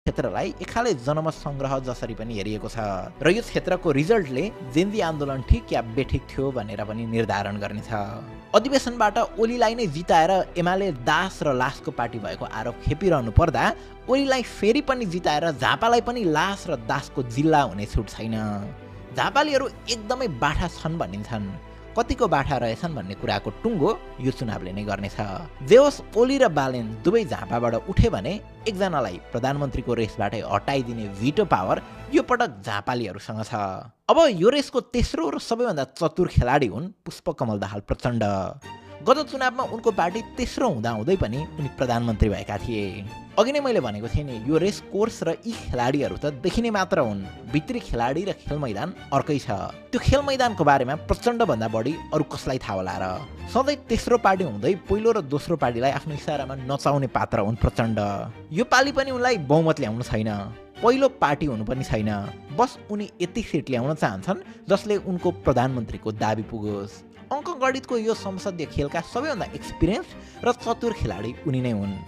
क्षेत्रलाई एकाले जनमत सङ्ग्रह जसरी पनि हेरिएको छ र यो क्षेत्रको रिजल्टले जेन्जी आन्दोलन ठिक या बेठिक थियो भनेर पनि निर्धारण गर्नेछ। अधिवेशनबाट ओलीलाई नै जिताएर एमाले दास र लासको पार्टी भएको आरोप खेपिरहनु पर्दा ओलीलाई फेरि पनि जिताएर झापालाई पनि लास र दासको जिल्ला हुने छुट छैन। झापालीहरू एकदमै बाठा छन् भनिन्छन्। कतिको बाठा रहेछन् भन्ने कुराको टुङ्गो यो चुनावले नै गर्नेछ। जे होस्, ओली र बालेन दुवै झापाबाट उठे भने एकजनालाई प्रधानमन्त्रीको रेसबाटै हटाइदिने भिटो पावर यो पटक झापालीहरूसँग छ। अब यो रेसको तेस्रो र सबैभन्दा चतुर खेलाडी हुन् पुष्पकमल दाहाल प्रचण्ड। गत चुनावमा उनको पार्टी तेस्रो हुँदाहुँदै पनि उनी प्रधानमन्त्री भएका थिए। अघि नै मैले भनेको थिएँ नि, यो रेस कोर्स र यी खेलाडीहरू त देखिने मात्र हुन्, भित्री खेलाडी र खेल मैदान अर्कै छ। त्यो खेल मैदानको बारेमा प्रचण्डभन्दा बढी अरू कसलाई थाहा होला र। सधैँ तेस्रो पार्टी हुँदै पहिलो र दोस्रो पार्टीलाई आफ्नो इसारामा नचाउने पात्र हुन् प्रचण्ड। यो पालि पनि उनलाई बहुमत ल्याउनु छैन, पहिलो पार्टी हुनु पनि छैन। बस उनी यति सिट ल्याउन चाहन्छन् जसले उनको प्रधानमन्त्रीको दाबी पुगोस्। अङ्कगणितको यो संसदीय खेलका सबैभन्दा एक्सपिरियन्स र चतुर खेलाडी उनी नै हुन्।